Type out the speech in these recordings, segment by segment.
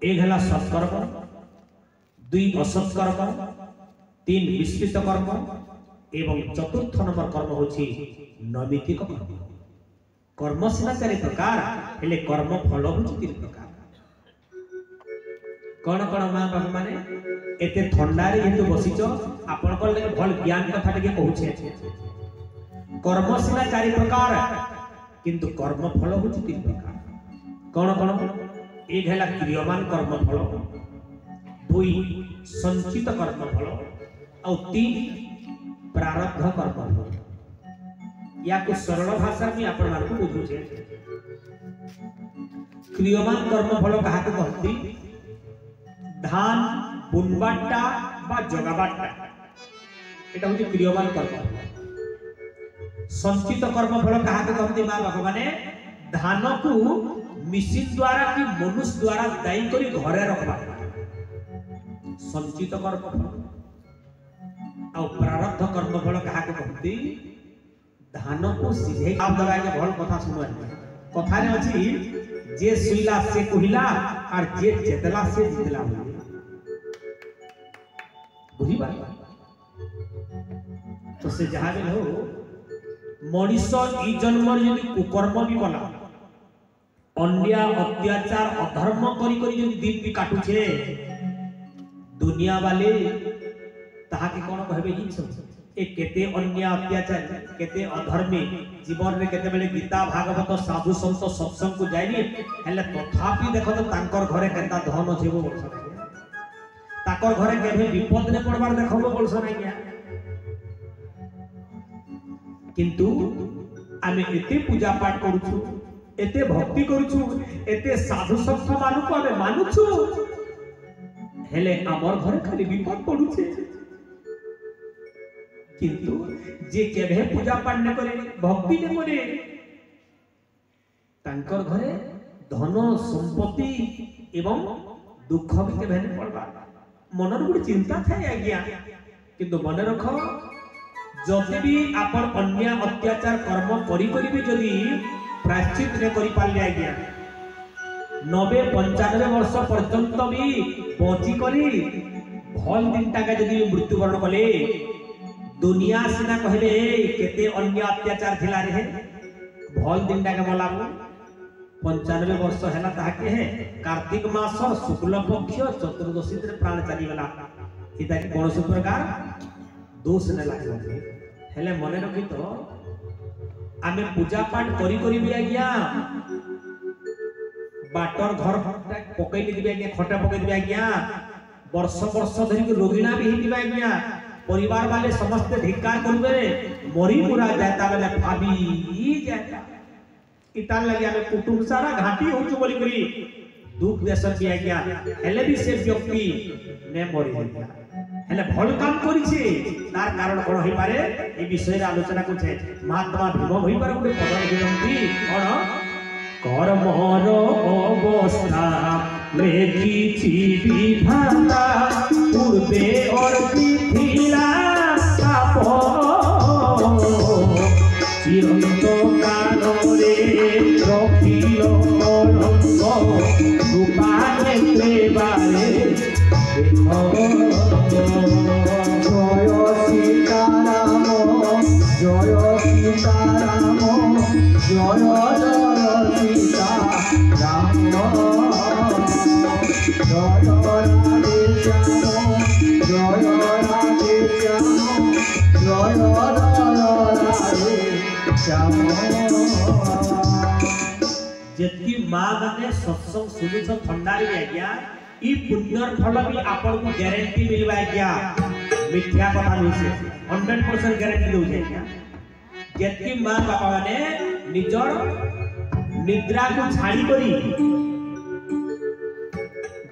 एक है सत्कर्म, दुई असत्कर्म, तीन विस्मृत कर्म एवं चतुर्थ नंबर कर्म होछि नैमित्तिक कर्म। कर्म सीना चारि प्रकार हेले कर्म फल होछि तीन प्रकार। कौन कौन माँ बाप माने एते ठंडारे हेतु बसिच आपण को लगे भल ज्ञान कथा टिके कहूछे। कर्म सीना चारि प्रकार किंतु कर्म फल होछि तीन प्रकार। कौन कौन? एक है क्रियमान कर्म फल, दुई संचित कर्म फल और तीन प्रारब्ध कर्म फल। या को सरल भाषा में आपण मानकु बुझुछे। क्रियमान कर्म फल कहा को कहती? धान बुनबाटा बा जगाबाटा, एटा होछि क्रियमान कर्म फल। संचित कर्म फल कहा को कहती? मां बाप माने धान को मिसिन द्वारा कि मनुष्य द्वारा दाई करी घरे रखबा संचित कर्म फल। और प्रारब्ध कर्म फल कहा को कहती? धान को सीधे काम दबा के भल कथा सुनवा। कथा रे अछि जे सुइला से कहिला और जे चेतला से जितला। बुझिबा तो से जहां भी हो मनुष्य ई जन्म यदि कुकर्म भी कला, अन्या अत्याचार अधर्म करी करी यदि दिन भी काटुछे, दुनिया वाले ताहा के कोन कहबे ही सब ए केते अन्य अत्याचार केते अधर्मी जीवन रे केते बेले गीता भागवत साधु संत सत्संग को जाइनी हेले तथापि देखो तो तांकर घरे केता धन जेबो बोलछ ना, ताकर घरे केबे विपद ने पड़बार देखबो बोलछ ना क्या। किंतु आमे एते पूजा पाठ करूछु, एते भक्ति करूछु, एते साधु संत मानु को आमे मानुछु, हेले हमर घरे खाली विपद पडुछे। किंतु जे केभे पूजा पाठ न करे, भक्ति न करे, तांकर घरे धन संपत्ति एवं दुख भी केभे न पड़बा। मनर गुडी चिंता थाए आज्ञा। किंतु मन रखो जति भी आपण अन्य अत्याचार कर्म करी करी भी जदी प्रायश्चित ने करी पाले आज्ञा 90-95 वर्ष पर्यंत भी बची करी भल दिन टाका जदी मृत्युवरण कले, दुनिया सिना कहले केते अन्य अत्याचार थिला रे भल दिन टाका मला 95 वर्ष हैला ताके है कार्तिक मास शुक्ल पक्ष चतुर्दशी दिन प्राण चली गला। इता के कोन प्रकार दोष न लागले हेले मने रखि तो आमे पूजा पाठ करी करी भी आज्ञा बाटर घर पकई दिबे आज्ञा, खटा पकई दिबे आज्ञा, वर्ष वर्ष धरि के रोगिणा भी हिदिबे आज्ञा, परिवार वाले समस्त धिक्कार करबे, मरी मुरा जाता बेले भाबी ई जाता इतान लगे आमे कुटुंब सारा घाटी होचु बोली करी दुख देसन भी आज्ञा हेले भी से व्यक्ति ने मरी जाता हेले भल काम करिছে तार कारण कोन होई पारे ए विषय रे आलोचना करछे। महात्मा भीम होई पारे गुटे पदन विनंती कोन कर्मर अवस्था लेखिछि विधाता पूर्वे अर्पि थिला पाप चिरंत कालरे रखिल कलंक रूपाने प्रेमारे जय सीताराम जय सीताराम जय जय सीताराम जय राधे श्याम जय राधे श्याम जय राधे श्याम। जेति मां माने सत्संग सुनिछ ठंडारी आज्ञा ई पुण्यर फल भी आपन को गारंटी मिलबा आज्ञा। मिथ्या कथा नहीं से 100% गारंटी दउ छै आज्ञा। जेति मां बापा माने निजर निद्रा को छाड़ी करी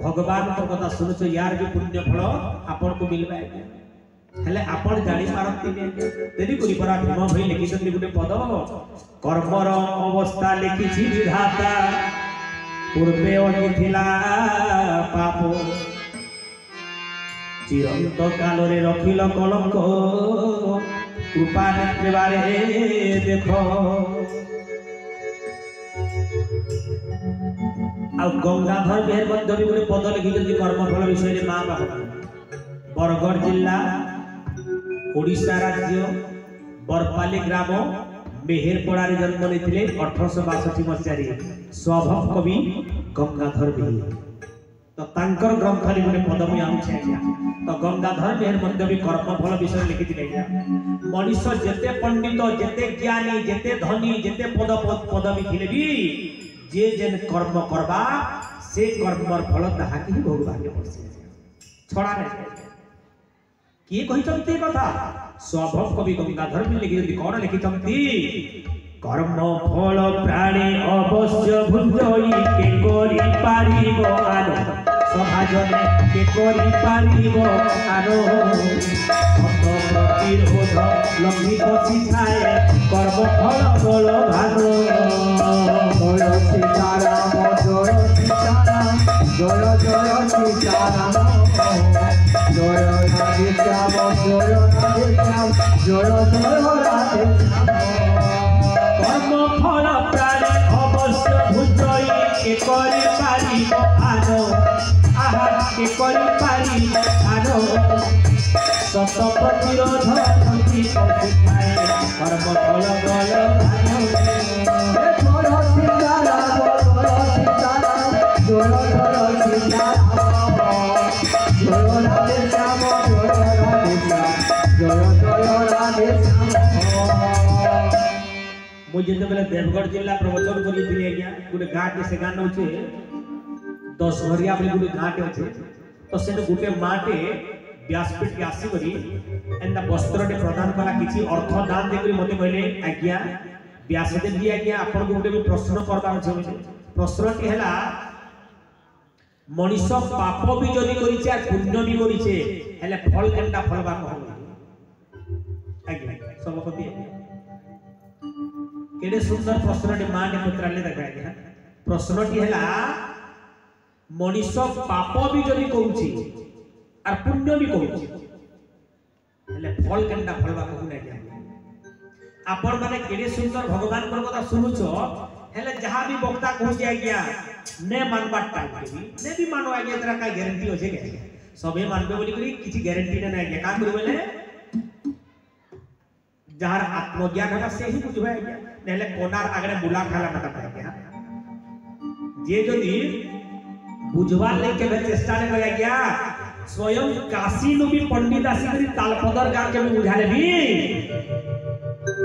भगवान को कथा सुनछो यार भी पुण्य फल आपन को मिलबा आज्ञा। हेले आपण जानि पारती ने तेरी करी परा भीम भई लिखिसति गुटे पद कर्मर अवस्था लिखिछि विधाता पूर्वे अटिथिला पाप चिरंत कालरे रखिल कलंक कृपा नेत्रे देख आ गंगाधर मेहर मध्य भी गोटे पद लिखिं कर्मफल विषय में माँ बाप बरगढ़ जिला ओडिशा राज्य बरपाली ग्राम मेहेरपड़ा जन्म नहीं 1862 मसीह स्वभाव कवि गंगाधर मेहर तो तांकर ग्रंथ गोटे पद मुझे आनुछे तो गंगाधर मेहर मध्य भी कर्मफल विषय लिखी मनीष जेते पंडित जेते ज्ञानी जेते धनी जेते पदवी थिले भी जे जेन कर्म करबा से कर्मर फल ताहा कि भोगवाके पड़सी छड़ा नहीं किए कहिसंती कथा स्वभाव कवि गंगाधर भी लिखि कौन लिखिसंती कर्म फल प्राणी अवश्य भुजई के करि पारिबो आनो सभाजने के करि पारिबो आनो सत प्रतिरोध लंघित सिखाए कर्म फल फल भानो जय सीताराम जय सीताराम जय जय सीताराम जय राधे श्याम जय राधे श्याम जय जय राधे श्याम कर्म फल प्राणी अवश्य भुजई के करि पारिबो आनो आहा के करि पारिबो आनो सत प्रतिरोध लंघित सिखाए कर्म फल फल भानो जय सीताराम जय सीताराम जय जय सीताराम जय राधे श्याम जय राधे श्याम जय राधे श्याम मुझे तो बेले देवगढ़ जिला प्रवचन करी आज्ञा गोटे गाँव से गाँ नौ 10 घरिया गोटे गाँटे अच्छे तो से गोटे माटे व्यासपीठ के आसिक एंता वस्त्र प्रदान कला किसी अर्थ दान देकर मत कहले आज्ञा व्यासदेव जी आज्ञा आपन गोटे भी प्रश्न करबार अछि प्रश्नटी है मनीष पाप भी जदि करिছে আর पुण्य भी करिছে हेले फल केनटा फलबा कहू आज्ञा सभापति केडे सुंदर प्रश्नटी मां ने पत्राले देखा आज्ञा प्रश्नटी है मनीष पाप भी जदि करूछि और पुण्य भी करूछि हेले फल केनटा फलबा कहू आज्ञा आपण माने केडे सुंदर भगवान को कथा सुनुछो हेले जहां भी वक्ता कहू आज्ञा ने मानबा टाइम के ने भी मानो आज्ञा तेरा का गारंटी होजे के सबे मानबे बोली करी किछि गारंटी नै आज्ञा का करू बोले जहार आत्मज्ञान है से ही बुझबा आज्ञा नेले कोनार आगरे मुला खाला मत आज्ञा जे जदी बुझवा ले के चेष्टा ने आज्ञा स्वयं काशी नु भी पंडित आसी करी तालपदर गार के भी बुझा ले भी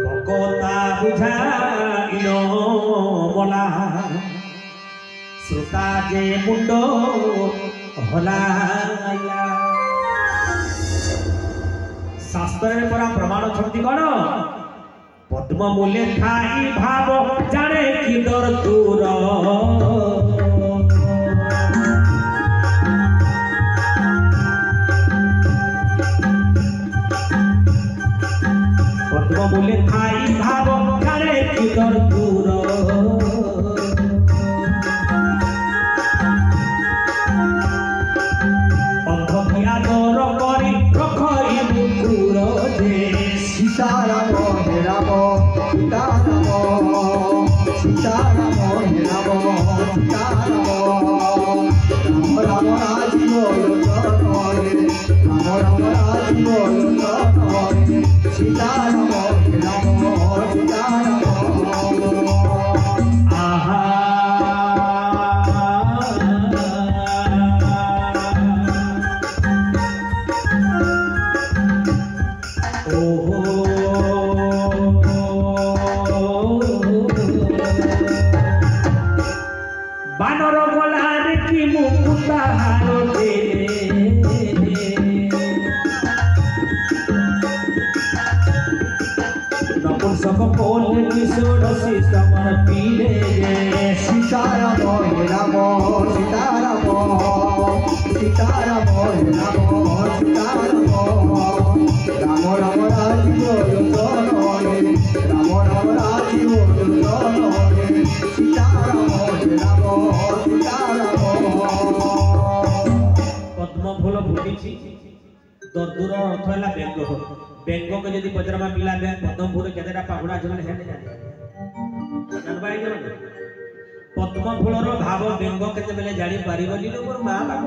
भगवता बुझा इनो मोला श्रोता जे मुंडो हलाया शास्त्र में परा प्रमाण छंती कोन पद्म मूले थाई भाव जाने कि दर दूर पद्म मूले थाई भाव जाने कि दर दूर सीताराम हे राम सीताराम सीताराम हे राम सीताराम राम राम राजीव राम राम राजीव सीताराम हे राम सीताराम आहा बानर गलार की मुकुता हारो दे नपुंसक बोले किशोर से समर पीले सीताराम हे राम सीताराम सीताराम हे राम सीताराम राम राम राजीव राम राम राजीव सीताराम हे राम सीताराम पद्म फूल फुटी दर्दुर अर्थ है व्यंग व्यंग के यदि पचरमा पिला पद्म फूल केतेटा पाहुड़ा जमन है जानबाई जमन ପଦ୍ମ ଫୁଲର ଭାବ ବ୍ୟଙ୍ଗ କେତେବେଳେ ଜାଣି ପାରିବନି ମୋର ମା ବାପ